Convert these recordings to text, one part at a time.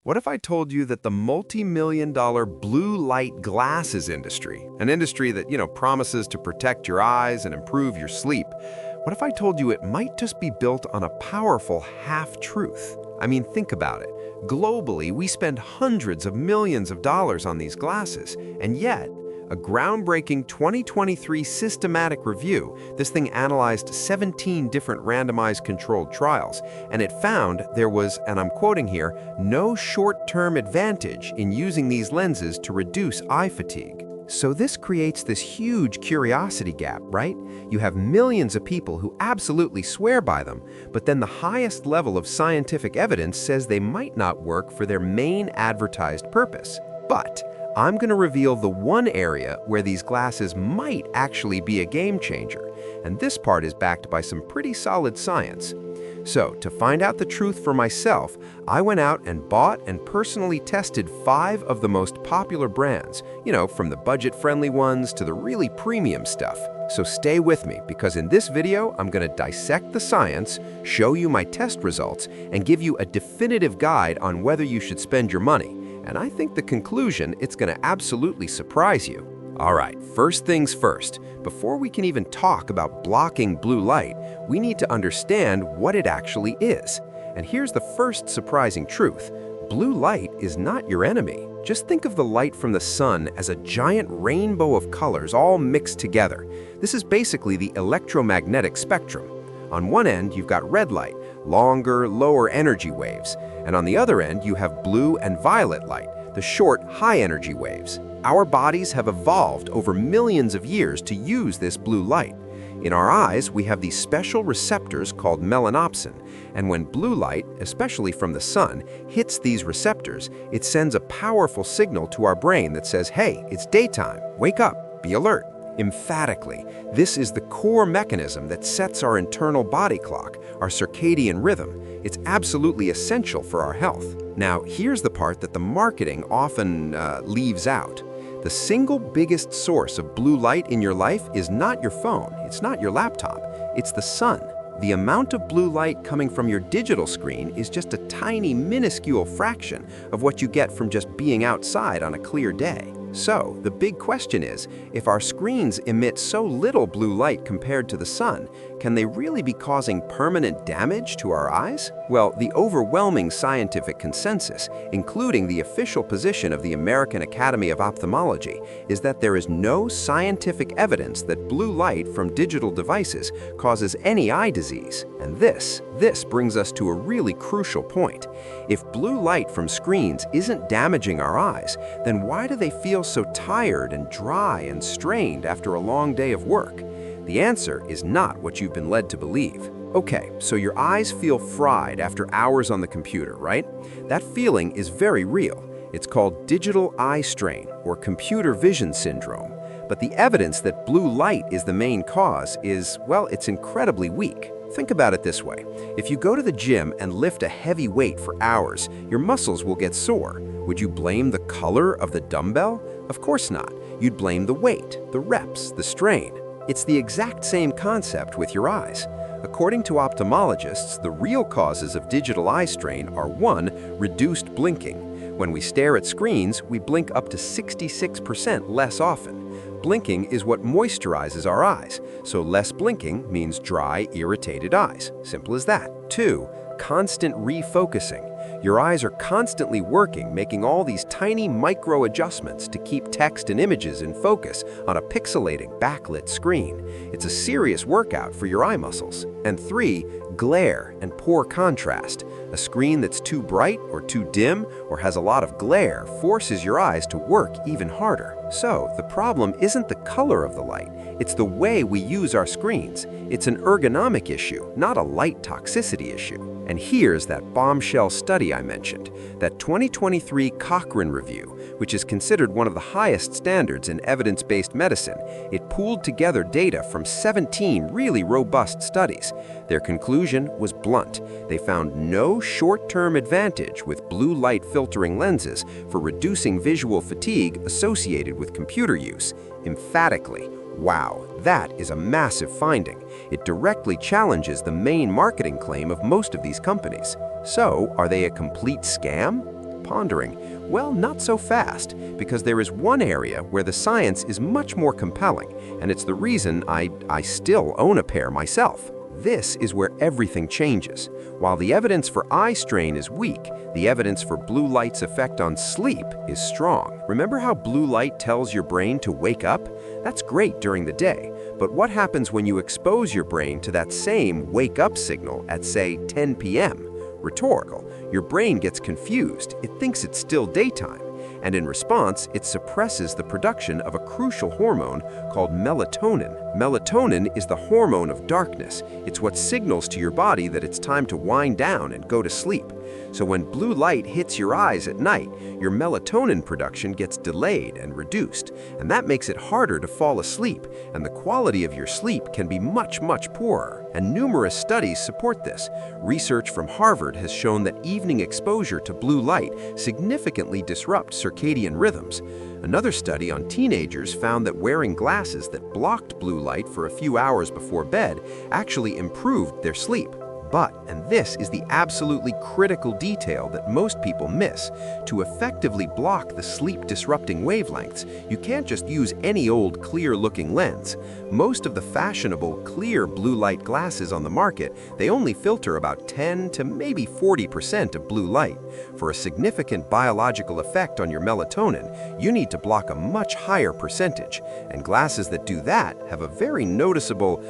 What if I told you that the multi-million-dollar blue light glasses industry, an industry that, promises to protect your eyes and improve your sleep, what if I told you it might just be built on a powerful half-truth? I mean, think about it. Globally, we spend hundreds of millions of dollars on these glasses, and yet, a groundbreaking 2023 systematic review, this thing analyzed 17 different randomized controlled trials, and it found there was, and I'm quoting here, no short-term advantage in using these lenses to reduce eye fatigue. So this creates this huge curiosity gap, right? You have millions of people who absolutely swear by them, but then the highest level of scientific evidence says they might not work for their main advertised purpose. But I'm going to reveal the one area where these glasses might actually be a game changer, and this part is backed by some pretty solid science. So, to find out the truth for myself, I went out and bought and personally tested 5 of the most popular brands, from the budget-friendly ones to the really premium stuff. So stay with me, because in this video, I'm going to dissect the science, show you my test results, and give you a definitive guide on whether you should spend your money. And I think the conclusion, it's going to absolutely surprise you. All right, first things first. Before we can even talk about blocking blue light, we need to understand what it actually is. And here's the first surprising truth. Blue light is not your enemy. Just think of the light from the sun as a giant rainbow of colors all mixed together. This is basically the electromagnetic spectrum. On one end, you've got red light, longer, lower energy waves. And on the other end, you have blue and violet light, the short, high-energy waves. Our bodies have evolved over millions of years to use this blue light. In our eyes, we have these special receptors called melanopsin, and when blue light, especially from the sun, hits these receptors, it sends a powerful signal to our brain that says, hey, it's daytime, wake up, be alert. Emphatically, this is the core mechanism that sets our internal body clock, our circadian rhythm. It's absolutely essential for our health. Now, here's the part that the marketing often leaves out. The single biggest source of blue light in your life is not your phone, it's not your laptop, it's the sun. The amount of blue light coming from your digital screen is just a tiny, minuscule fraction of what you get from just being outside on a clear day. So, the big question is, if our screens emit so little blue light compared to the sun, can they really be causing permanent damage to our eyes? Well, the overwhelming scientific consensus, including the official position of the American Academy of Ophthalmology, is that there is no scientific evidence that blue light from digital devices causes any eye disease. And this brings us to a really crucial point. If blue light from screens isn't damaging our eyes, then why do they feel so tired and dry and strained after a long day of work? The answer is not what you've been led to believe. Okay, so your eyes feel fried after hours on the computer, right? That feeling is very real. It's called digital eye strain or computer vision syndrome. But the evidence that blue light is the main cause is, well, it's incredibly weak. Think about it this way. If you go to the gym and lift a heavy weight for hours, your muscles will get sore. Would you blame the color of the dumbbell? Of course not. You'd blame the weight, the reps, the strain. It's the exact same concept with your eyes. According to ophthalmologists, the real causes of digital eye strain are 1. Reduced blinking. When we stare at screens, we blink up to 66% less often. Blinking is what moisturizes our eyes, so less blinking means dry, irritated eyes. Simple as that. 2. Constant refocusing. Your eyes are constantly working, making all these tiny micro adjustments to keep text and images in focus on a pixelating, backlit screen. It's a serious workout for your eye muscles. And 3. Glare and poor contrast. A screen that's too bright or too dim or has a lot of glare forces your eyes to work even harder. So, the problem isn't the color of the light, it's the way we use our screens. It's an ergonomic issue, not a light toxicity issue. And here's that bombshell study I mentioned, that 2023 Cochrane review, which is considered one of the highest standards in evidence-based medicine. It pooled together data from 17 really robust studies. Their conclusion was blunt. They found no short-term advantage with blue light filtering lenses for reducing visual fatigue associated with computer use. Emphatically, wow, that is a massive finding. It directly challenges the main marketing claim of most of these companies. So, are they a complete scam? pondering, well, not so fast, because there is one area where the science is much more compelling, and it's the reason I still own a pair myself. This is where everything changes. While the evidence for eye strain is weak, the evidence for blue light's effect on sleep is strong. Remember how blue light tells your brain to wake up? That's great during the day, but what happens when you expose your brain to that same wake-up signal at, say, 10 p.m.? Rhetorical. Your brain gets confused. It thinks it's still daytime. And in response, it suppresses the production of a crucial hormone called melatonin. Melatonin is the hormone of darkness. It's what signals to your body that it's time to wind down and go to sleep. So when blue light hits your eyes at night, your melatonin production gets delayed and reduced, and that makes it harder to fall asleep, and the quality of your sleep can be much, much poorer. And numerous studies support this. Research from Harvard has shown that evening exposure to blue light significantly disrupts circadian rhythms. Another study on teenagers found that wearing glasses that blocked blue light for a few hours before bed actually improved their sleep. But, and this is the absolutely critical detail that most people miss, to effectively block the sleep-disrupting wavelengths, you can't just use any old clear-looking lens. Most of the fashionable clear blue light glasses on the market, they only filter about 10 to maybe 40% of blue light. For a significant biological effect on your melatonin, you need to block a much higher percentage, and glasses that do that have a very noticeable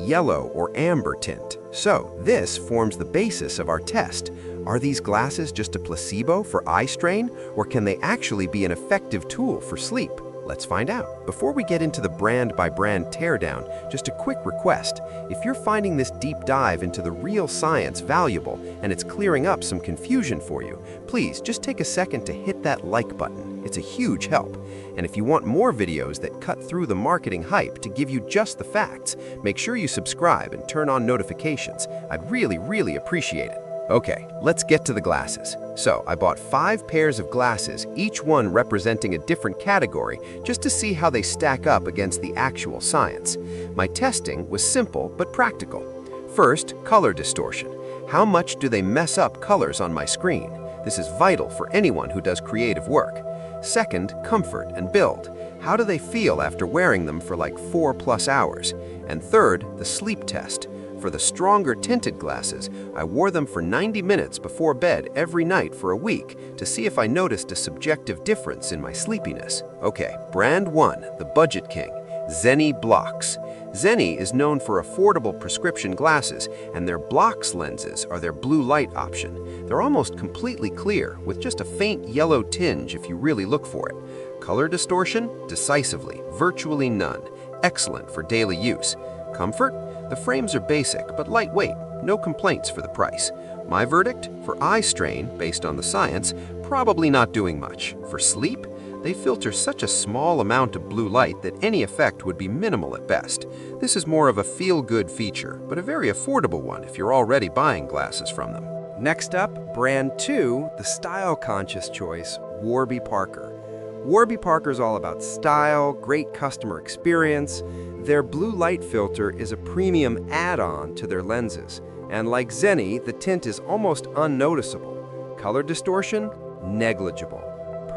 yellow or amber tint. So, this forms the basis of our test. Are these glasses just a placebo for eye strain, or can they actually be an effective tool for sleep? Let's find out. Before we get into the brand-by-brand teardown, just a quick request. If you're finding this deep dive into the real science valuable and it's clearing up some confusion for you, please just take a second to hit that like button. It's a huge help. And if you want more videos that cut through the marketing hype to give you just the facts, make sure you subscribe and turn on notifications. I'd really appreciate it. Okay, let's get to the glasses. So, I bought 5 pairs of glasses, each one representing a different category, just to see how they stack up against the actual science. My testing was simple but practical. First, color distortion. How much do they mess up colors on my screen? This is vital for anyone who does creative work. Second, comfort and build. How do they feel after wearing them for like 4+ hours? And third, the sleep test. For the stronger tinted glasses, I wore them for 90 minutes before bed every night for a week to see if I noticed a subjective difference in my sleepiness. Okay, brand 1, the Budget King, Zenni Blox. Zenni is known for affordable prescription glasses, and their Blox lenses are their blue light option. They're almost completely clear, with just a faint yellow tinge if you really look for it. Color distortion? Decisively, virtually none. Excellent for daily use. Comfort? The frames are basic but lightweight, no complaints for the price. My verdict? For eye strain, based on the science, probably not doing much. For sleep? They filter such a small amount of blue light that any effect would be minimal at best. This is more of a feel-good feature, but a very affordable one if you're already buying glasses from them. Next up, brand 2, the style-conscious choice, Warby Parker. Warby Parker's all about style, great customer experience. Their blue light filter is a premium add-on to their lenses. And like Zenni, the tint is almost unnoticeable. Color distortion? Negligible.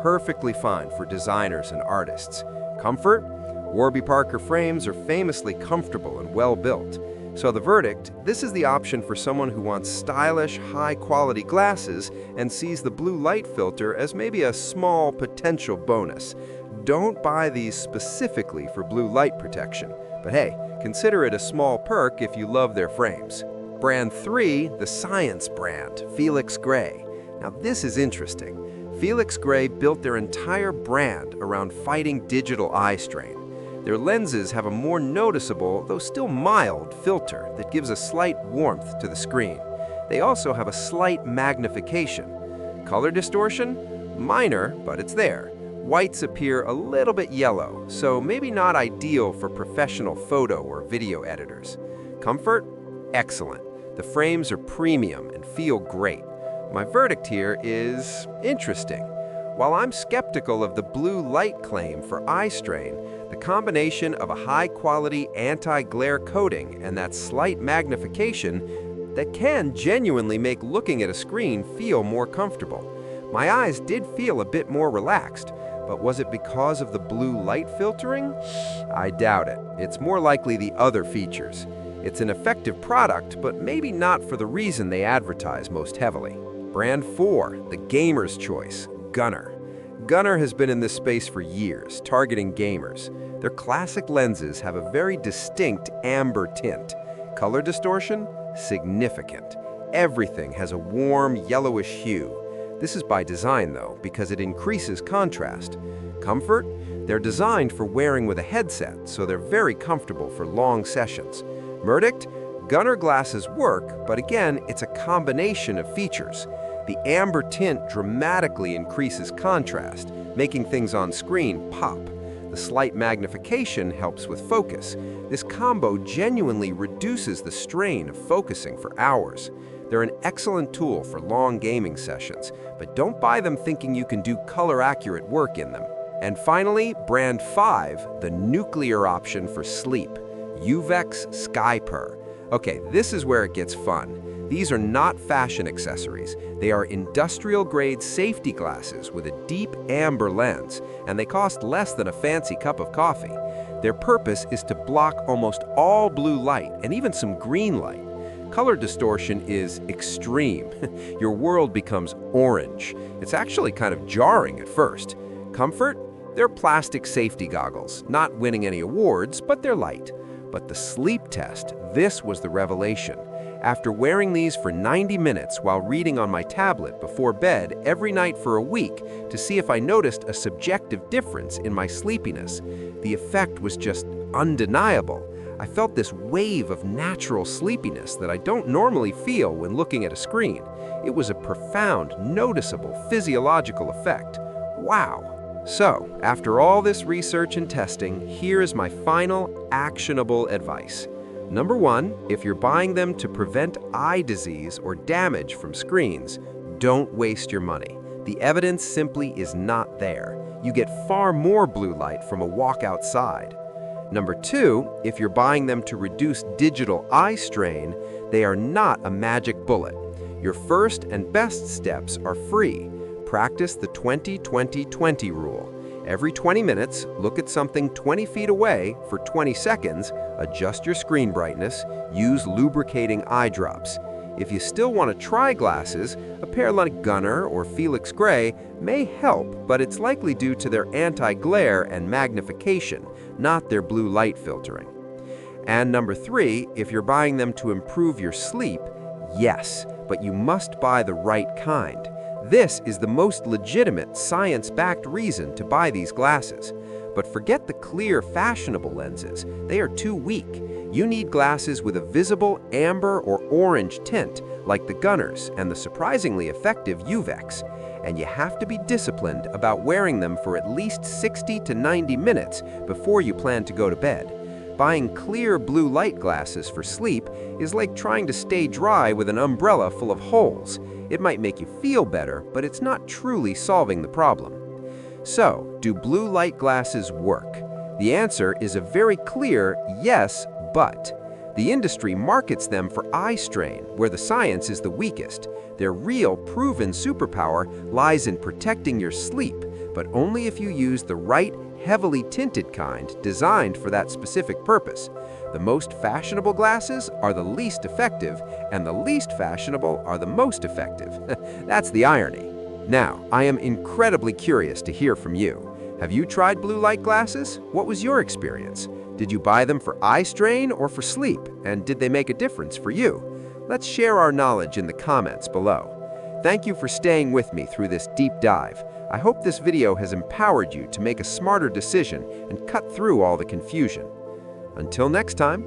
Perfectly fine for designers and artists. Comfort? Warby Parker frames are famously comfortable and well-built. So the verdict, this is the option for someone who wants stylish, high-quality glasses and sees the blue light filter as maybe a small potential bonus. Don't buy these specifically for blue light protection, but hey, consider it a small perk if you love their frames. Brand 3, the science brand, Felix Gray. Now this is interesting. Felix Gray built their entire brand around fighting digital eye strain. Their lenses have a more noticeable, though still mild, filter that gives a slight warmth to the screen. They also have a slight magnification. Color distortion? Minor, but it's there. Whites appear a little bit yellow, so maybe not ideal for professional photo or video editors. Comfort? Excellent. The frames are premium and feel great. My verdict here is interesting. While I'm skeptical of the blue light claim for eye strain, the combination of a high-quality anti-glare coating and that slight magnification that can genuinely make looking at a screen feel more comfortable. My eyes did feel a bit more relaxed, but was it because of the blue light filtering? I doubt it. It's more likely the other features. It's an effective product, but maybe not for the reason they advertise most heavily. Brand 4, the gamer's choice, Gunnar. Gunnar has been in this space for years, targeting gamers. Their classic lenses have a very distinct amber tint. Color distortion? Significant. Everything has a warm, yellowish hue. This is by design, though, because it increases contrast. Comfort? They're designed for wearing with a headset, so they're very comfortable for long sessions. Verdict? Gunnar glasses work, but again, it's a combination of features. The amber tint dramatically increases contrast, making things on screen pop. The slight magnification helps with focus. This combo genuinely reduces the strain of focusing for hours. They're an excellent tool for long gaming sessions, but don't buy them thinking you can do color-accurate work in them. And finally, brand 5, the nuclear option for sleep, Uvex Skyper. Okay, this is where it gets fun. These are not fashion accessories. They are industrial-grade safety glasses with a deep amber lens, and they cost less than a fancy cup of coffee. Their purpose is to block almost all blue light and even some green light. Color distortion is extreme. Your world becomes orange. It's actually kind of jarring at first. Comfort? They're plastic safety goggles, not winning any awards, but they're light. But the sleep test, this was the revelation. After wearing these for 90 minutes while reading on my tablet before bed every night for a week to see if I noticed a subjective difference in my sleepiness, the effect was just undeniable. I felt this wave of natural sleepiness that I don't normally feel when looking at a screen. It was a profound, noticeable physiological effect. Wow! So, after all this research and testing, here is my final actionable advice. Number 1, if you're buying them to prevent eye disease or damage from screens, don't waste your money. The evidence simply is not there. You get far more blue light from a walk outside. Number 2, if you're buying them to reduce digital eye strain, they are not a magic bullet. Your first and best steps are free. Practice the 20-20-20 rule. Every 20 minutes, look at something 20 feet away for 20 seconds, adjust your screen brightness, use lubricating eye drops. If you still want to try glasses, a pair like Gunnar or Felix Gray may help, but it's likely due to their anti-glare and magnification, not their blue light filtering. And number 3, if you're buying them to improve your sleep, yes, but you must buy the right kind. This is the most legitimate, science-backed reason to buy these glasses. But forget the clear, fashionable lenses. They are too weak. You need glasses with a visible amber or orange tint, like the Gunnars and the surprisingly effective Uvex. And you have to be disciplined about wearing them for at least 60 to 90 minutes before you plan to go to bed. Buying clear blue light glasses for sleep is like trying to stay dry with an umbrella full of holes. It might make you feel better, but it's not truly solving the problem. So, do blue light glasses work? The answer is a very clear yes, but. The industry markets them for eye strain, where the science is the weakest. Their real, proven superpower lies in protecting your sleep, but only if you use the right, heavily tinted kind designed for that specific purpose. The most fashionable glasses are the least effective, and the least fashionable are the most effective. That's the irony. Now, I am incredibly curious to hear from you. Have you tried blue light glasses? What was your experience? Did you buy them for eye strain or for sleep? And did they make a difference for you? Let's share our knowledge in the comments below. Thank you for staying with me through this deep dive. I hope this video has empowered you to make a smarter decision and cut through all the confusion. Until next time.